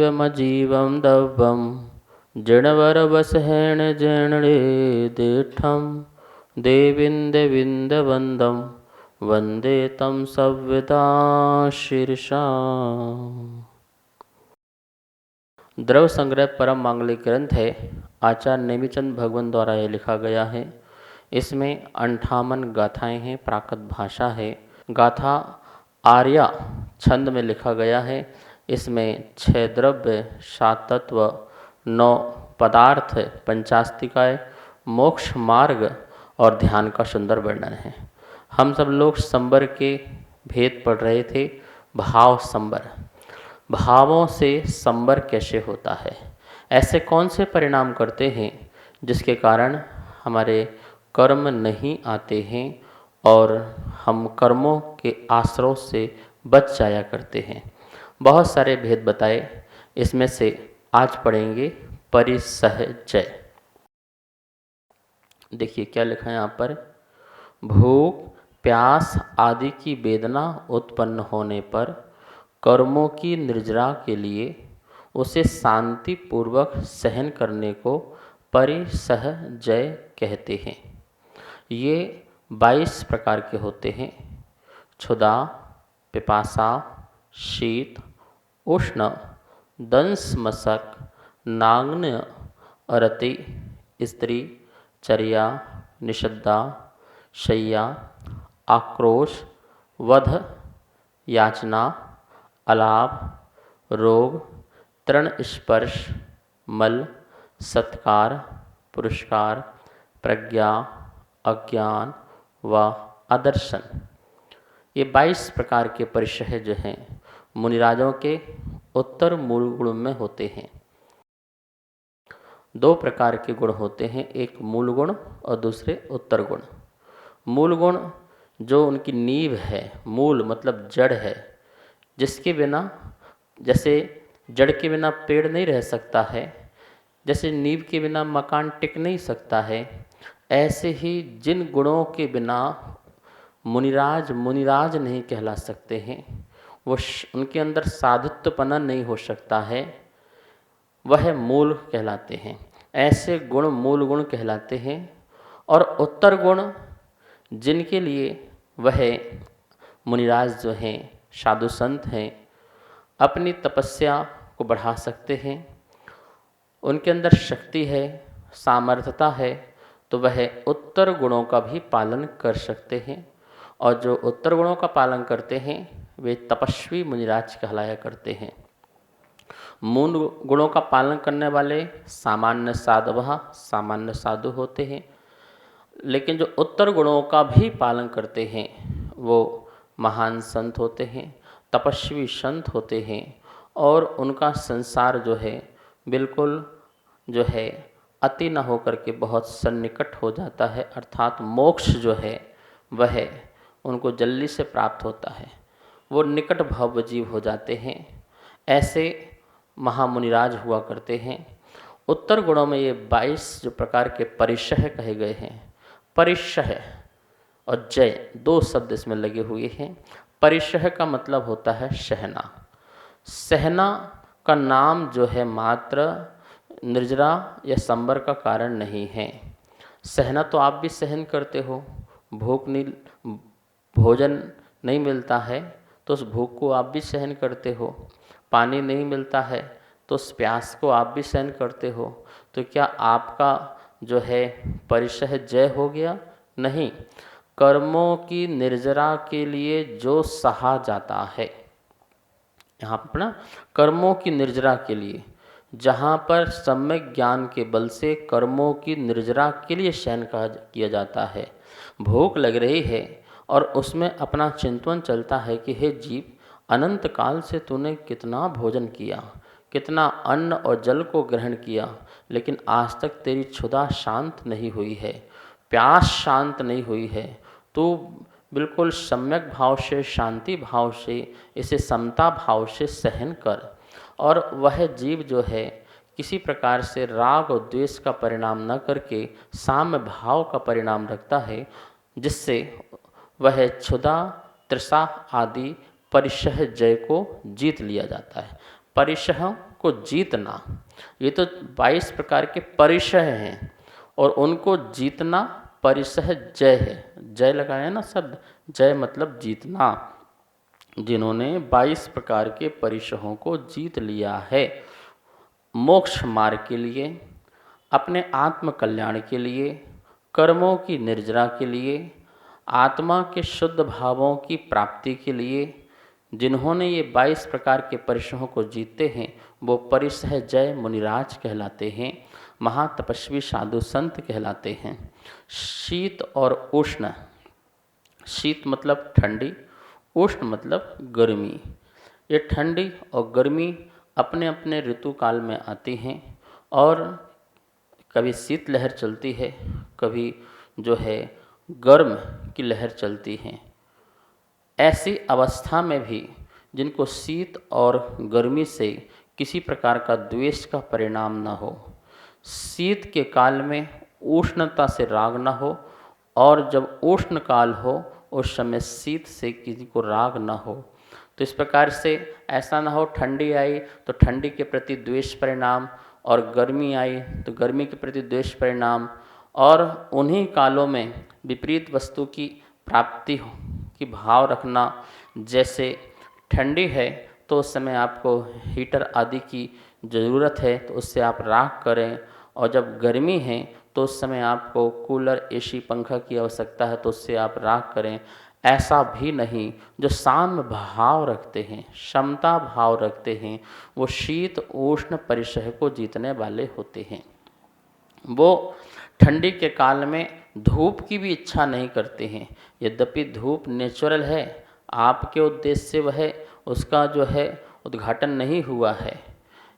दिव्यमजीवं दव्यं जिणवरवसहेण जेणळे दीठं देवीन्द्रविन्दवन्दं वन्दे तं सव्यता शीर्षा। द्रव्य संग्रह परम मांगलिक ग्रंथ है। आचार्य नेमिचंद भगवान द्वारा यह लिखा गया है। इसमें 58 गाथाएं हैं, प्राकृत भाषा है। गाथा आर्या छंद में लिखा गया है। इसमें 6 द्रव्य, 7 तत्व, 9 पदार्थ, पंचास्तिकाय, मोक्ष मार्ग और ध्यान का सुंदर वर्णन है। हम सब लोग संबर के भेद पढ़ रहे थे। भाव संबर, भावों से संबर कैसे होता है, ऐसे कौन से परिणाम करते हैं जिसके कारण हमारे कर्म नहीं आते हैं और हम कर्मों के आश्रय से बच जाया करते हैं। बहुत सारे भेद बताए। इसमें से आज पढ़ेंगे परिसहजय। देखिए क्या लिखा है यहाँ पर। भूख, प्यास आदि की वेदना उत्पन्न होने पर कर्मों की निर्जरा के लिए उसे शांति पूर्वक सहन करने को परिसहजय कहते हैं। ये 22 प्रकार के होते हैं। क्षुधा, पिपासा, शीत, उष्ण, दंश मशक, नाग्न, अरति, स्त्री, चर्या, निषद्धा, शय्या, आक्रोश, वध, याचना, अलाभ, रोग, तृण स्पर्श, मल, सत्कार, पुरस्कार, प्रज्ञा, अज्ञान व आदर्शन। ये 22 प्रकार के परिचय जो हैं मुनिराजों के उत्तर मूल गुण में होते हैं। 2 प्रकार के गुण होते हैं, एक मूल गुण और दूसरे उत्तर गुण। मूल गुण जो उनकी नींव है, मूल मतलब जड़ है, जिसके बिना, जैसे जड़ के बिना पेड़ नहीं रह सकता है, जैसे नींव के बिना मकान टिक नहीं सकता है, ऐसे ही जिन गुणों के बिना मुनिराज नहीं कहला सकते हैं, वो उनके अंदर साधुत्वपना नहीं हो सकता है, वह मूल कहलाते हैं। ऐसे गुण मूल गुण कहलाते हैं। और उत्तर गुण जिनके लिए वह मुनिराज जो हैं, साधु संत हैं, अपनी तपस्या को बढ़ा सकते हैं, उनके अंदर शक्ति है, सामर्थ्यता है, तो वह उत्तर गुणों का भी पालन कर सकते हैं। और जो उत्तर गुणों का पालन करते हैं वे तपस्वी मुनिराज कहलाया करते हैं। मूल गुणों का पालन करने वाले सामान्य साधवः, सामान्य साधु होते हैं, लेकिन जो उत्तर गुणों का भी पालन करते हैं वो महान संत होते हैं, तपस्वी संत होते हैं। और उनका संसार जो है बिल्कुल जो है अति न होकर के बहुत सन्निकट हो जाता है, अर्थात मोक्ष जो है वह उनको जल्दी से प्राप्त होता है, वो निकट भव जीव हो जाते हैं। ऐसे महामुनिराज हुआ करते हैं। उत्तर गुणों में ये 22 जो प्रकार के परिचय कहे गए हैं, परिचय और जय 2 शब्द इसमें लगे हुए हैं। परिचय का मतलब होता है सहना। सहना का नाम जो है मात्र निर्जरा या संबर का कारण नहीं है। सहना तो आप भी सहन करते हो। भूख नहीं, भोजन नहीं मिलता है तो उस भूख को आप भी सहन करते हो। पानी नहीं मिलता है तो उस प्यास को आप भी सहन करते हो। तो क्या आपका जो है परिचय जय हो गया? नहीं। कर्मों की निर्जरा के लिए जो सहा जाता है, यहाँ पर ना कर्मों की निर्जरा के लिए, जहाँ पर सम्यक ज्ञान के बल से कर्मों की निर्जरा के लिए सहन किया जाता है। भूख लग रही है और उसमें अपना चिंतन चलता है कि हे जीव, अनंत काल से तूने कितना भोजन किया, कितना अन्न और जल को ग्रहण किया, लेकिन आज तक तेरी क्षुधा शांत नहीं हुई है, प्यास शांत नहीं हुई है। तू बिल्कुल सम्यक भाव से, शांति भाव से, इसे समता भाव से सहन कर। और वह जीव जो है किसी प्रकार से राग और द्वेष का परिणाम न करके साम्य भाव का परिणाम रखता है, जिससे वह क्षुधा, तृषा आदि परिचय जय को जीत लिया जाता है। परिचयों को जीतना, ये तो 22 प्रकार के परिशह हैं और उनको जीतना परिशह जय है। जय लगाया ना शब्द, जय मतलब जीतना। जिन्होंने 22 प्रकार के परिशहों को जीत लिया है, मोक्ष मार्ग के लिए, अपने आत्म कल्याण के लिए, कर्मों की निर्जरा के लिए, आत्मा के शुद्ध भावों की प्राप्ति के लिए, जिन्होंने ये 22 प्रकार के परिशहों को जीते हैं, वो परिशह जय मुनिराज कहलाते हैं, महातपस्वी साधु संत कहलाते हैं। शीत और उष्ण, शीत मतलब ठंडी, उष्ण मतलब गर्मी। ये ठंडी और गर्मी अपने अपने ऋतु काल में आती हैं और कभी शीत लहर चलती है, कभी जो है गर्म की लहर चलती है। ऐसी अवस्था में भी जिनको शीत और गर्मी से किसी प्रकार का द्वेष का परिणाम न हो, शीत के काल में उष्णता से राग न हो और जब उष्ण काल हो उस समय शीत से किसी को राग न हो, तो इस प्रकार से ऐसा ना हो ठंडी आई तो ठंडी के प्रति द्वेष परिणाम और गर्मी आई तो गर्मी के प्रति द्वेष परिणाम, और उन्हीं कालों में विपरीत वस्तु की प्राप्ति की भाव रखना। जैसे ठंडी है तो उस समय आपको हीटर आदि की ज़रूरत है तो उससे आप राख करें, और जब गर्मी है तो उस समय आपको कूलर एसी पंखा की आवश्यकता है तो उससे आप राख करें। ऐसा भी नहीं, जो साम्य भाव रखते हैं, समता भाव रखते हैं, वो शीत उष्ण परिशह को जीतने वाले होते हैं। वो ठंडी के काल में धूप की भी इच्छा नहीं करते हैं, यद्यपि धूप नेचुरल है, आपके उद्देश्य से वह उसका जो है उद्घाटन नहीं हुआ है।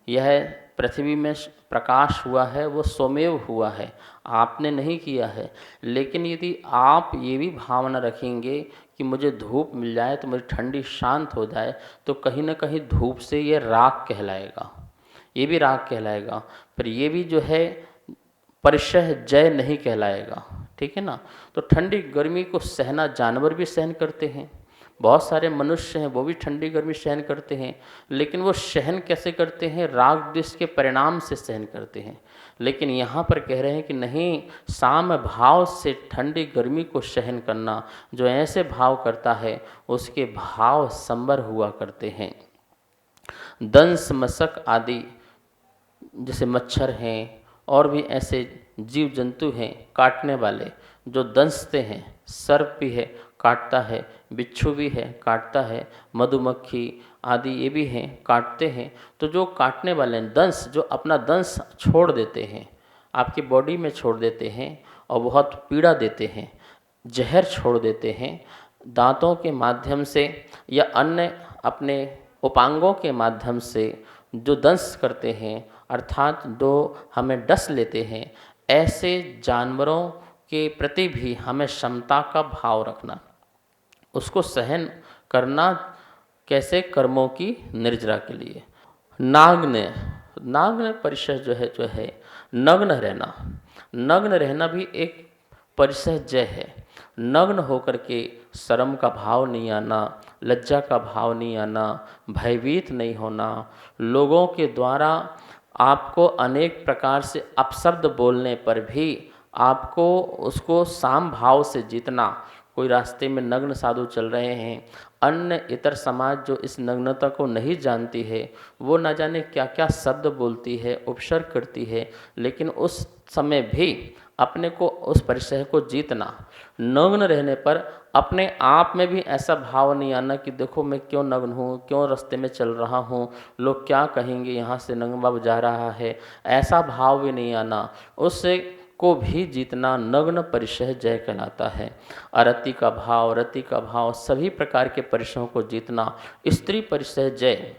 यह पृथ्वी में प्रकाश हुआ है वो स्वमेव हुआ है, आपने नहीं किया है। लेकिन यदि आप ये भी भावना रखेंगे कि मुझे धूप मिल जाए तो मेरी ठंडी शांत हो जाए, तो कहीं ना कहीं धूप से ये राग कहलाएगा, ये भी राग कहलाएगा, पर ये भी जो है परिशह जय नहीं कहलाएगा। ठीक है ना। तो ठंडी गर्मी को सहना जानवर भी सहन करते हैं, बहुत सारे मनुष्य हैं वो भी ठंडी गर्मी सहन करते हैं, लेकिन वो सहन कैसे करते हैं, राग द्वेष के परिणाम से सहन करते हैं। लेकिन यहाँ पर कह रहे हैं कि नहीं, साम्य भाव से ठंडी गर्मी को सहन करना, जो ऐसे भाव करता है उसके भाव संबर हुआ करते हैं। दंश मशक आदि जैसे मच्छर हैं और भी ऐसे जीव जंतु हैं काटने वाले जो दंशते हैं, सर्प भी है काटता है, बिच्छू भी है काटता है, मधुमक्खी आदि ये भी हैं काटते हैं। तो जो काटने वाले हैं, दंश जो अपना दंश छोड़ देते हैं, आपकी बॉडी में छोड़ देते हैं और बहुत पीड़ा देते हैं, जहर छोड़ देते हैं, दांतों के माध्यम से या अन्य अपने उपांगों के माध्यम से जो दंश करते हैं, अर्थात जो हमें डस लेते हैं, ऐसे जानवरों के प्रति भी हमें क्षमता का भाव रखना, उसको सहन करना। कैसे? कर्मों की निर्जरा के लिए। नाग्न परिशह जो है नग्न रहना, नग्न रहना भी एक परिशह जय है। नग्न होकर के शर्म का भाव नहीं आना, लज्जा का भाव नहीं आना, भयभीत नहीं होना, लोगों के द्वारा आपको अनेक प्रकार से अपशब्द बोलने पर भी आपको उसको साम भाव से जीतना। कोई रास्ते में नग्न साधु चल रहे हैं, अन्य इतर समाज जो इस नग्नता को नहीं जानती है, वो न जाने क्या क्या शब्द बोलती है, उपसर्ग करती है, लेकिन उस समय भी अपने को उस परिचय को जीतना। नग्न रहने पर अपने आप में भी ऐसा भाव नहीं आना कि देखो मैं क्यों नग्न हूँ, क्यों रास्ते में चल रहा हूँ, लोग क्या कहेंगे, यहाँ से नग्न बाबू जा रहा है, ऐसा भाव भी नहीं आना। उससे को भी जीतना नग्न परिशह जय कहलाता है। अरति का भाव, रति का भाव, सभी प्रकार के परिशहों को जीतना स्त्री परिशह जय।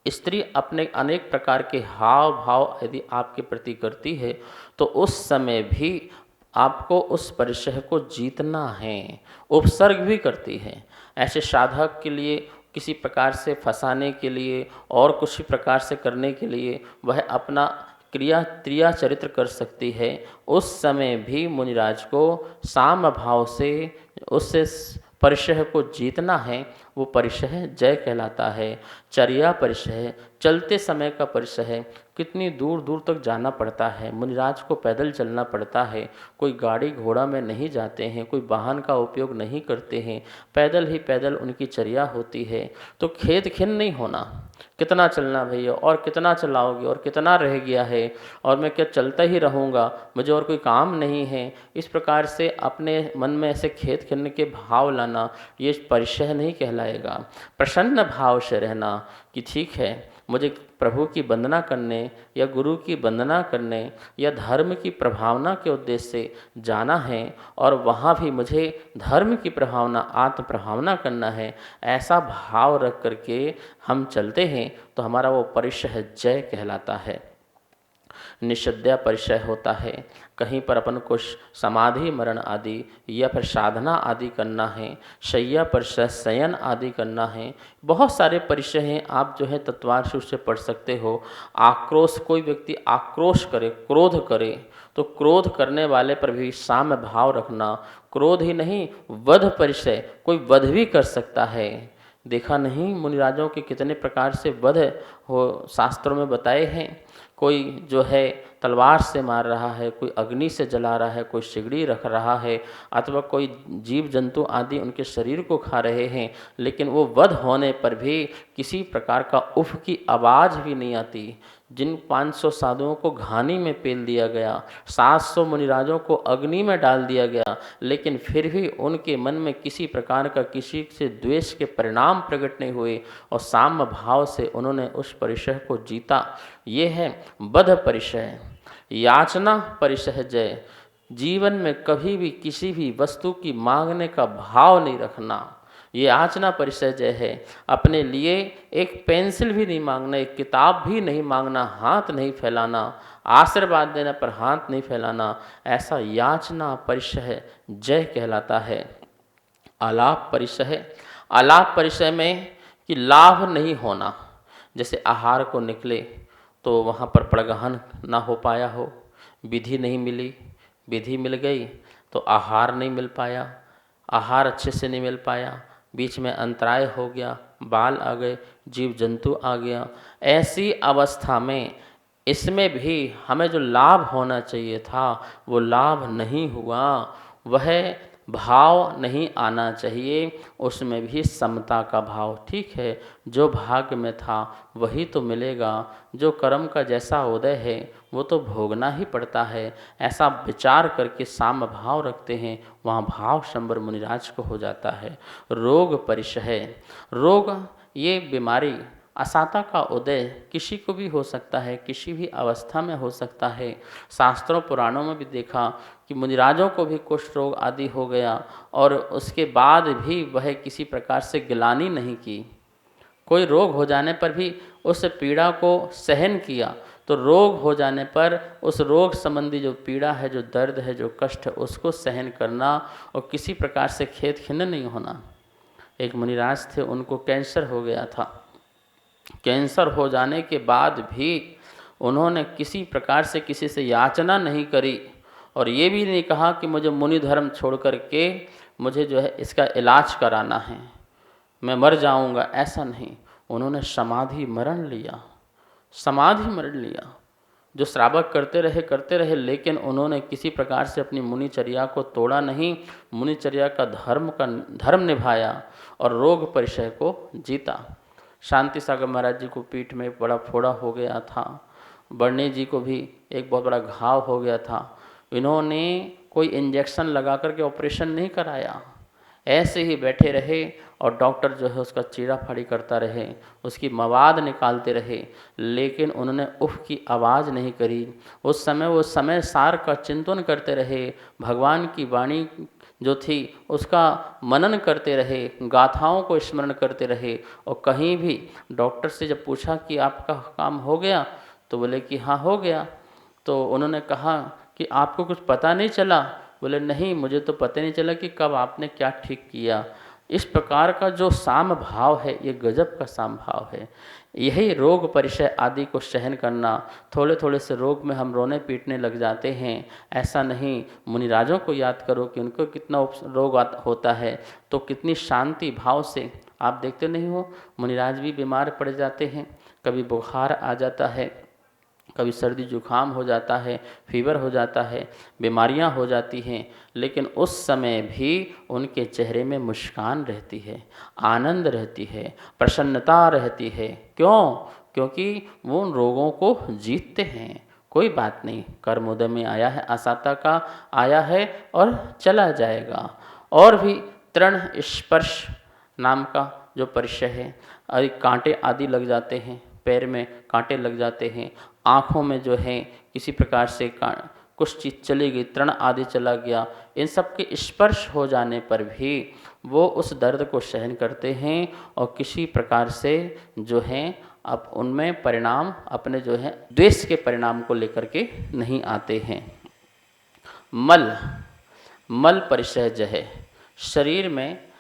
स्त्री अपने अनेक प्रकार के हाव भाव यदि आपके प्रति करती है तो उस समय भी आपको उस परिशह को जीतना है। उपसर्ग भी करती है, ऐसे साधक के लिए किसी प्रकार से फंसाने के लिए और कुछ प्रकार से करने के लिए वह अपना क्रिया चरित्र कर सकती है। उस समय भी मुनिराज को साम भाव से उससे परिशह को जीतना है, वो परिशह जय कहलाता है। चर्या परिशह, चलते समय का परिचय है, कितनी दूर दूर तक जाना पड़ता है, मुनिराज को पैदल चलना पड़ता है, कोई गाड़ी घोड़ा में नहीं जाते हैं, कोई वाहन का उपयोग नहीं करते हैं, पैदल ही पैदल उनकी चर्या होती है। तो खेद खिन्न नहीं होना, कितना चलना भैया, और कितना चलाओगे, और कितना रह गया है, और मैं क्या चलता ही रहूँगा, मुझे और कोई काम नहीं है। इस प्रकार से अपने मन में ऐसे खेद खिन्न के भाव लाना, ये परिचय नहीं कहलाएगा। प्रसन्न भाव से रहना कि ठीक है, मुझे प्रभु की वंदना करने या गुरु की वंदना करने या धर्म की प्रभावना के उद्देश्य से जाना है, और वहाँ भी मुझे धर्म की प्रभावना, आत्म प्रभावना करना है, ऐसा भाव रख करके हम चलते हैं तो हमारा वो परिचय जय कहलाता है। निषद्या परिचय होता है, कहीं पर अपन को समाधि मरण आदि या फिर साधना आदि करना है, शैया परिचय, शयन आदि करना है, बहुत सारे परिचय हैं। आप जो है तत्वार रूप से पढ़ सकते हो। आक्रोश, कोई व्यक्ति आक्रोश करे, क्रोध करे, तो क्रोध करने वाले पर भी साम्य भाव रखना। क्रोध ही नहीं, वध परिचय, कोई वध भी कर सकता है। देखा नहीं मुनिराजों के कितने प्रकार से वध हो शास्त्रों में बताए हैं। कोई जो है तलवार से मार रहा है, कोई अग्नि से जला रहा है, कोई सिगड़ी रख रहा है, अथवा कोई जीव जंतु आदि उनके शरीर को खा रहे हैं, लेकिन वो वध होने पर भी किसी प्रकार का उफ की आवाज़ भी नहीं आती। जिन 500 साधुओं को घानी में पेल दिया गया, 700 मुनिराजों को अग्नि में डाल दिया गया, लेकिन फिर भी उनके मन में किसी प्रकार का किसी से द्वेष के परिणाम प्रकट नहीं हुए, और साम्य भाव से उन्होंने उस परिचय को जीता। ये है बद्ध परिचय। याचना परिचय जय, जीवन में कभी भी किसी भी वस्तु की मांगने का भाव नहीं रखना, ये याचना परिचय जय है। अपने लिए एक पेंसिल भी नहीं मांगना, एक किताब भी नहीं मांगना, हाथ नहीं फैलाना, आशीर्वाद देने पर हाथ नहीं फैलाना, ऐसा याचना परिचय जय कहलाता है। आलाप परिचय, आलाप परिचय में कि लाभ नहीं होना, जैसे आहार को निकले तो वहाँ पर प्रगहन ना हो पाया हो, विधि नहीं मिली, विधि मिल गई तो आहार नहीं मिल पाया, आहार अच्छे से नहीं मिल पाया, बीच में अंतराय हो गया, बाल आ गए, जीव जंतु आ गया। ऐसी अवस्था में इसमें भी हमें जो लाभ होना चाहिए था वो लाभ नहीं हुआ, वह भाव नहीं आना चाहिए, उसमें भी समता का भाव। ठीक है, जो भाग्य में था वही तो मिलेगा, जो कर्म का जैसा उदय है वो तो भोगना ही पड़ता है, ऐसा विचार करके साम्य भाव रखते हैं, वहाँ भाव शंबर मुनिराज को हो जाता है। रोग परिचय, रोग ये बीमारी, असाता का उदय किसी को भी हो सकता है, किसी भी अवस्था में हो सकता है। शास्त्रों पुराणों में भी देखा कि मुनिराजों को भी कुष्ठ रोग आदि हो गया, और उसके बाद भी वह किसी प्रकार से गिलानी नहीं की। कोई रोग हो जाने पर भी उस पीड़ा को सहन किया, तो रोग हो जाने पर उस रोग संबंधी जो पीड़ा है, जो दर्द है, जो कष्ट है, उसको सहन करना और किसी प्रकार से खेद खिन्न नहीं होना। एक मुनिराज थे, उनको कैंसर हो गया था। कैंसर हो जाने के बाद भी उन्होंने किसी प्रकार से किसी से याचना नहीं करी, और ये भी नहीं कहा कि मुझे मुनि धर्म छोड़ कर के मुझे जो है इसका इलाज कराना है, मैं मर जाऊंगा, ऐसा नहीं। उन्होंने समाधि मरण लिया, समाधि मरण लिया। जो श्रावक करते रहे, लेकिन उन्होंने किसी प्रकार से अपनी मुनिचर्या को तोड़ा नहीं, मुनिचर्या का धर्म निभाया और रोग परिचय को जीता। शांति सागर महाराज जी को पीठ में बड़ा फोड़ा हो गया था, बर्णी जी को भी एक बहुत बड़ा घाव हो गया था। इन्होंने कोई इंजेक्शन लगा करके ऑपरेशन नहीं कराया, ऐसे ही बैठे रहे और डॉक्टर जो है उसका चीरा फाड़ी करता रहे, उसकी मवाद निकालते रहे, लेकिन उन्होंने उफ की आवाज़ नहीं करी। उस समय वो समय सार का चिंतन करते रहे, भगवान की वाणी जो थी उसका मनन करते रहे, गाथाओं को स्मरण करते रहे। और कहीं भी डॉक्टर से जब पूछा कि आपका काम हो गया, तो बोले कि हाँ हो गया। तो उन्होंने कहा कि आपको कुछ पता नहीं चला? बोले नहीं, मुझे तो पता नहीं चला कि कब आपने क्या ठीक किया। इस प्रकार का जो साम भाव है, ये गजब का साम भाव है। यही रोग परिचय आदि को सहन करना। थोड़े थोड़े से रोग में हम रोने पीटने लग जाते हैं, ऐसा नहीं। मुनिराजों को याद करो कि उनको कितना रोग होता है, तो कितनी शांति भाव से। आप देखते नहीं हो, मुनिराज भी बीमार पड़ जाते हैं, कभी बुखार आ जाता है, कभी सर्दी जुकाम हो जाता है, फीवर हो जाता है, बीमारियां हो जाती हैं, लेकिन उस समय भी उनके चेहरे में मुस्कान रहती है, आनंद रहती है, प्रसन्नता रहती है। क्यों? क्योंकि वो उन रोगों को जीतते हैं। कोई बात नहीं, कर्म उदय में आया है, आसाता का आया है और चला जाएगा। और भी तृण स्पर्श नाम का जो परिचय है, कांटे आदि लग जाते हैं, पैर में कांटे लग जाते हैं, आँखों में जो है किसी प्रकार से कुछ चीज़ चली गई, तृण आदि चला गया, इन सब के स्पर्श हो जाने पर भी वो उस दर्द को सहन करते हैं और किसी प्रकार से जो है अब उनमें परिणाम अपने जो है द्वेष के परिणाम को लेकर के नहीं आते हैं। मल परिसहज है। शरीर में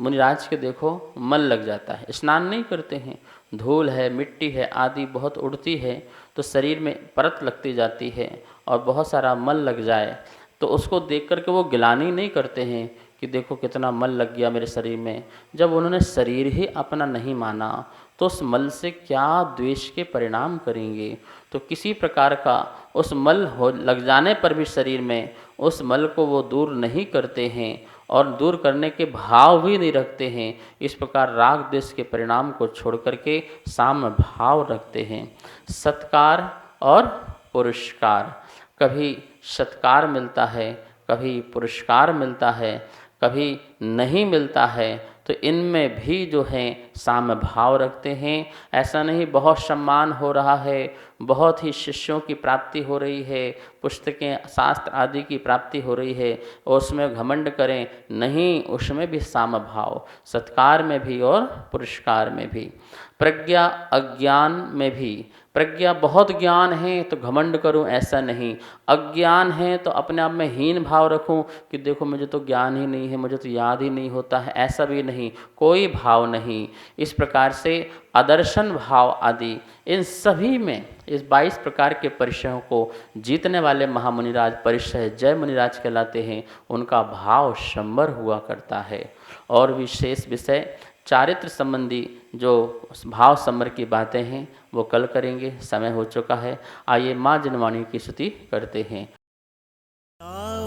मुनिराज के देखो मल लग जाता है, स्नान नहीं करते हैं, धूल है, मिट्टी है आदि बहुत उड़ती है, तो शरीर में परत लगती जाती है और बहुत सारा मल लग जाए तो उसको देख कर के वो गिलानी नहीं करते हैं कि देखो कितना मल लग गया मेरे शरीर में। जब उन्होंने शरीर ही अपना नहीं माना तो उस मल से क्या द्वेष के परिणाम करेंगे। तो किसी प्रकार का उस मल हो लग जाने पर भी शरीर में उस मल को वो दूर नहीं करते हैं और दूर करने के भाव भी नहीं रखते हैं। इस प्रकार राग द्वेष के परिणाम को छोड़ करके साम्य भाव रखते हैं। सत्कार और पुरस्कार, कभी सत्कार मिलता है, कभी पुरस्कार मिलता है, कभी नहीं मिलता है, तो इनमें भी जो है साम्य भाव रखते हैं। ऐसा नहीं बहुत सम्मान हो रहा है, बहुत ही शिष्यों की प्राप्ति हो रही है, पुस्तकें शास्त्र आदि की प्राप्ति हो रही है और उसमें घमंड करें, नहीं, उसमें भी साम्य भाव, सत्कार में भी और पुरस्कार में भी। प्रज्ञा अज्ञान में भी, प्रज्ञा बहुत ज्ञान है तो घमंड करूं ऐसा नहीं, अज्ञान है तो अपने आप में हीन भाव रखूं कि देखो मुझे तो ज्ञान ही नहीं है, मुझे तो याद ही नहीं होता है, ऐसा भी नहीं, कोई भाव नहीं। इस प्रकार से आदर्शन भाव आदि इन सभी में इस 22 प्रकार के परिचयों को जीतने वाले महामुनिराज परिचय जय मुनिराज कहलाते हैं। उनका भाव संवर हुआ करता है। और विशेष विषय चारित्र संबंधी जो भाव समर की बातें हैं वो कल करेंगे, समय हो चुका है। आइए माँ जिनवाणी की स्तुति करते हैं।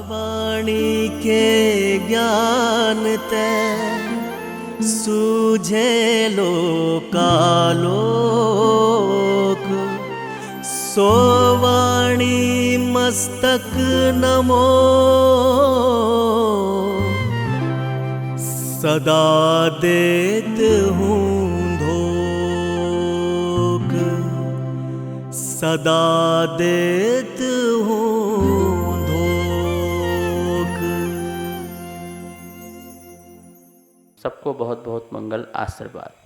वाणी के ज्ञान ते सूझे लोकालोक, सो वाणी मस्तक नमो, सदा देत हूँ धोक, सदा देत हूँ धोक। सबको बहुत बहुत मंगल आशीर्वाद।